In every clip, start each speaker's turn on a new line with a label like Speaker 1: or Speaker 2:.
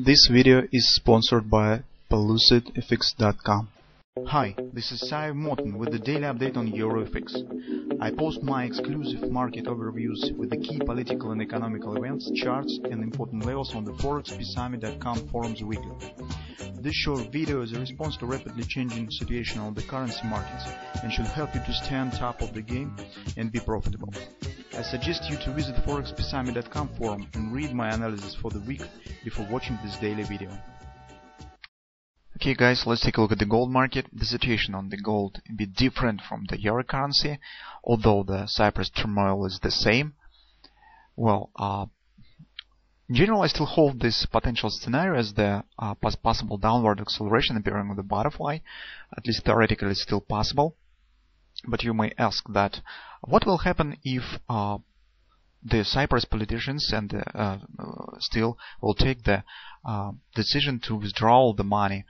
Speaker 1: This video is sponsored by PelucidFX.com.
Speaker 2: Hi, this is Sive Morten with the daily update on EuroFX. I post my exclusive market overviews with the key political and economical events, charts and important levels on the ForexPeaceArmy.com forums weekly. This short video is a response to rapidly changing situation on the currency markets and should help you to stay on top of the game and be profitable. I suggest you to visit ForexPeaceArmy.com forum and read my analysis for the week before watching this daily video. Okay guys, let's take a look at the gold market. The situation on the gold is a bit different from the euro currency, although the Cyprus turmoil is the same. Well, in general, I still hold this potential scenario as the possible downward acceleration appearing on the butterfly. At least theoretically, it's still possible. But you may ask that what will happen if the Cyprus politicians and still will take the decision to withdraw the money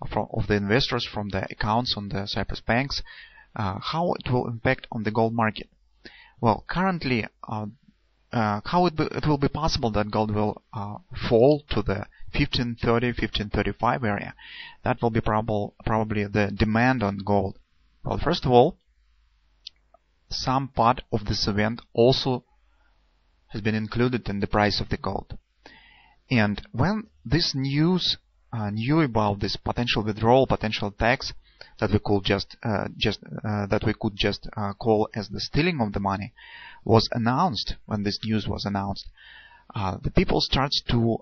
Speaker 2: of the investors from the accounts on the Cyprus banks, how it will impact on the gold market. Well, currently, how it will be possible that gold will fall to the 1530, 1535 area. That will be probably the demand on gold. Well, first of all, some part of this event also has been included in the price of the gold. And when this news knew about this potential withdrawal, potential tax that we could just call as the stealing of the money, was announced, when this news was announced, the people starts to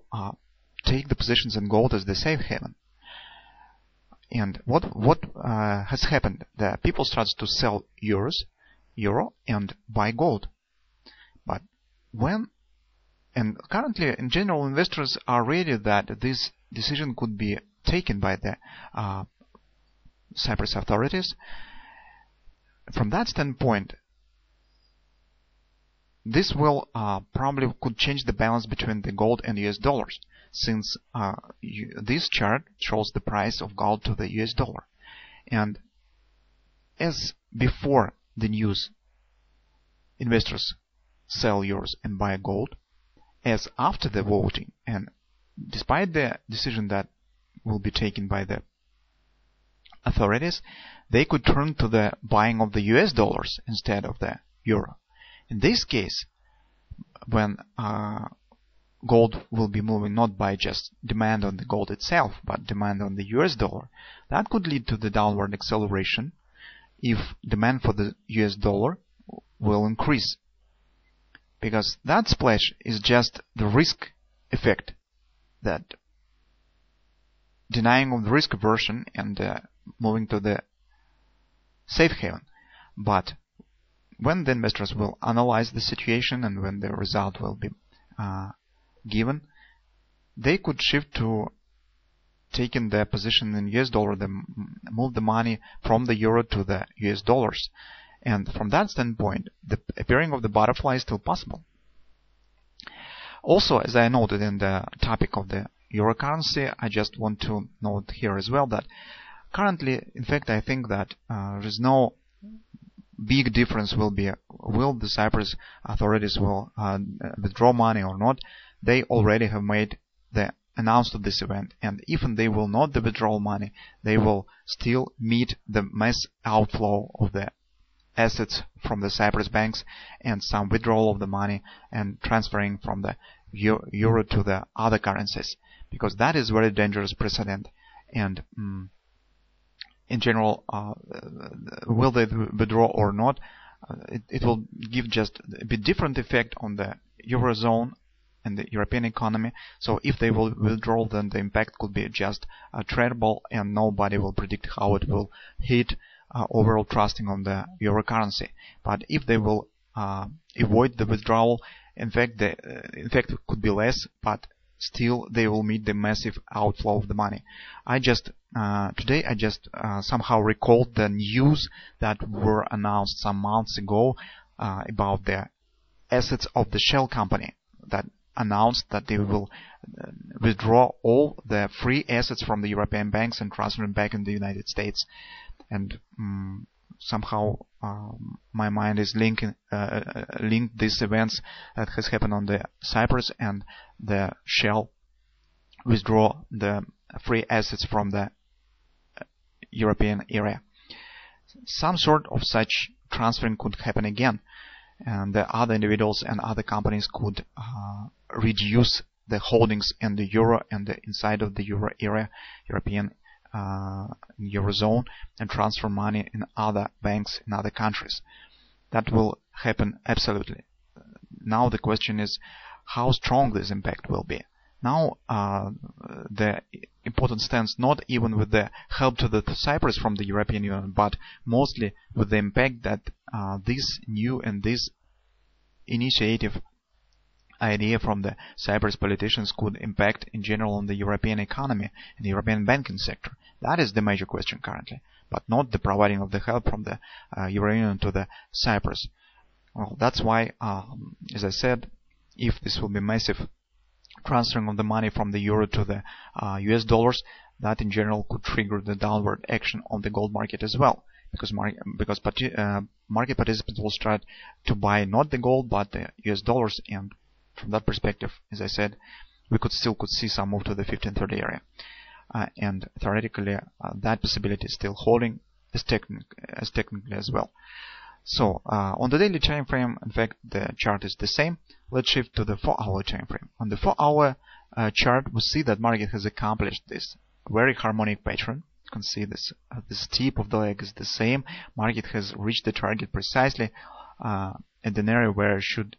Speaker 2: take the positions in gold as the safe haven. And what has happened? The people starts to sell euro and buy gold. But currently, in general, investors are ready that this decision could be taken by the Cyprus authorities. From that standpoint, this will probably could change the balance between the gold and US dollars, since this chart shows the price of gold to the US dollar. And as before the news, investors sell euros and buy gold, as after the voting, and despite the decision that will be taken by the authorities, they could turn to the buying of the US dollars instead of the euro. In this case, when gold will be moving not by just demand on the gold itself, but demand on the US dollar, that could lead to the downward acceleration if demand for the US dollar will increase. Because that splash is just the risk effect, that denying of the risk aversion and moving to the safe haven. But when the investors will analyze the situation and when the result will be given, they could shift to taking their position in US dollar, move the money from the euro to the US dollars. And from that standpoint, the appearing of the butterfly is still possible. Also, as I noted in the topic of the euro currency, I just want to note here as well that currently, in fact, I think that there is no big difference will the Cyprus authorities will withdraw money or not. They already have made the announced of this event, and even they will not withdraw money, they will still meet the mass outflow of the assets from the Cyprus banks and some withdrawal of the money and transferring from the euro to the other currencies, because that is very dangerous precedent. And in general, will they withdraw or not, it will give just a bit different effect on the eurozone and the European economy. So if they will withdraw, then the impact could be just tradable, and nobody will predict how it will hit overall trusting on the euro currency. But if they will avoid the withdrawal, in fact it could be less, but still they will meet the massive outflow of the money. Today I just somehow recalled the news that were announced some months ago about the assets of the Shell company, that announced that they will withdraw all the free assets from the European banks and transfer them back in the United States. And somehow my mind is linked these events that has happened on the Cyprus and the Shell withdraw the free assets from the European area. Some sort of such transferring could happen again, and the other individuals and other companies could reduce the holdings in the euro and the inside of the euro area, European Eurozone, and transfer money in other banks in other countries. That will happen absolutely. Now the question is how strong this impact will be. Now the importance stands not even with the help to the Cyprus from the European Union, but mostly with the impact that this new and this initiative idea from the Cyprus politicians could impact in general on the European economy and the European banking sector. That is the major question currently, but not the providing of the help from the Euro Union to the Cyprus. Well, that's why, as I said, if this will be massive transferring of the money from the euro to the US dollars, that in general could trigger the downward action on the gold market as well, because market participants will start to buy not the gold but the US dollars, and from that perspective, as I said, we could see some move to the 1530 area, and theoretically that possibility is still holding as technically as well. So on the daily time frame, in fact, the chart is the same. Let's shift to the 4-hour time frame. On the 4-hour chart, we see that market has accomplished this very harmonic pattern. You can see this the tip of the leg is the same. Market has reached the target precisely at an area where it should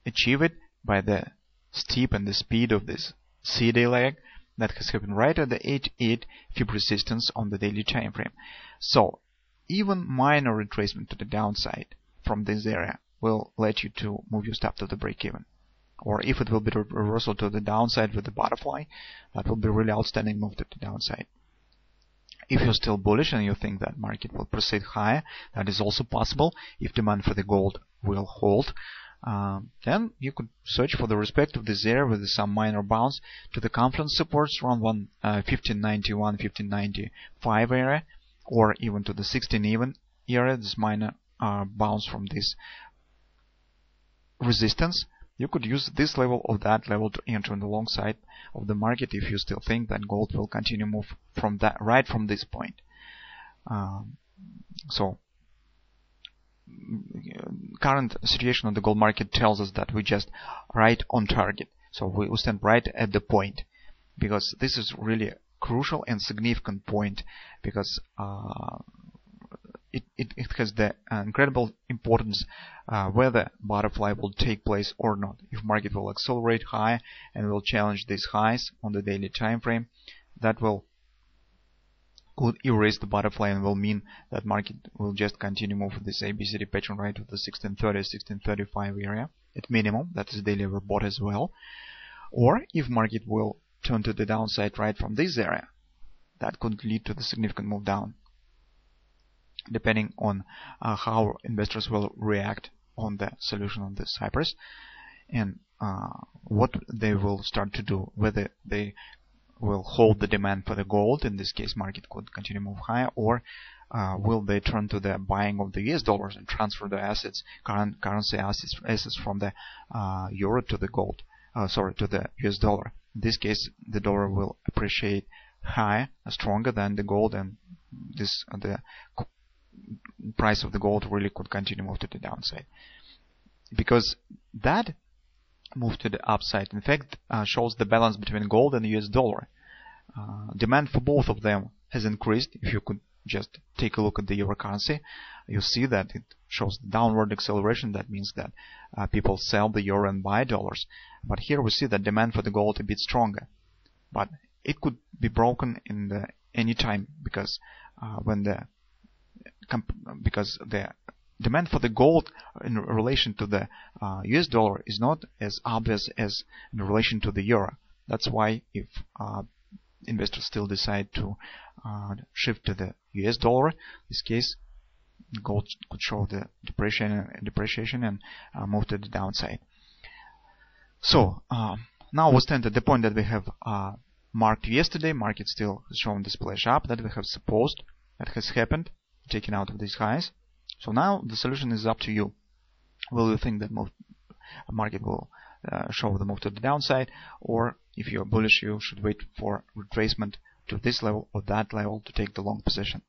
Speaker 2: achieve it by the steep and the speed of this C-day leg. That has happened right at the 8-8 fib resistance on the daily time frame. So even minor retracement to the downside from this area will let you to move your stop to the break-even. Or if it will be a reversal to the downside with the butterfly, that will be a really outstanding move to the downside. If you're still bullish and you think that market will proceed higher, that is also possible. If demand for the gold will hold, then you could search for the respect of this area with some minor bounce to the confluence supports around 1591, 1595 area, or even to the 16 even area, this minor bounce from this resistance. You could use this level or that level to enter on the long side of the market if you still think that gold will continue move from that right from this point. So current situation on the gold market tells us that we just right on target. So we stand right at the point, because this is really crucial and significant point, because it has the incredible importance whether butterfly will take place or not. If market will accelerate high and will challenge these highs on the daily time frame, that could erase the butterfly and will mean that market will just continue move with this ABCD pattern right to the 1630, 1635 area at minimum. That is daily overbought as well. Or if market will turn to the downside right from this area, that could lead to the significant move down, depending on how investors will react on the solution on the Cyprus, and what they will start to do, whether they will hold the demand for the gold, in this case market could continue move higher, or will they turn to the buying of the US dollars and transfer the assets, currency assets from the euro to the gold, to the US dollar. In this case, the dollar will appreciate higher, stronger than the gold, and this the price of the gold really could continue move to the downside, because that move to the upside in fact shows the balance between gold and the US dollar. Demand for both of them has increased. If you could just take a look at the euro currency, you see that it shows downward acceleration. That means that people sell the euro and buy dollars. But here we see that demand for the gold a bit stronger, but it could be broken in any time, because because the demand for the gold in relation to the US dollar is not as obvious as in relation to the euro. That's why if investors still decide to shift to the US dollar, in this case gold could show the depreciation and move to the downside. So now we stand at the point that we have marked yesterday. Market still has shown the splash up that we have supposed that has happened, taken out of these highs. So now the solution is up to you. Will you think that market will show the move to the downside, or if you're bullish, you should wait for retracement to this level or that level to take the long position.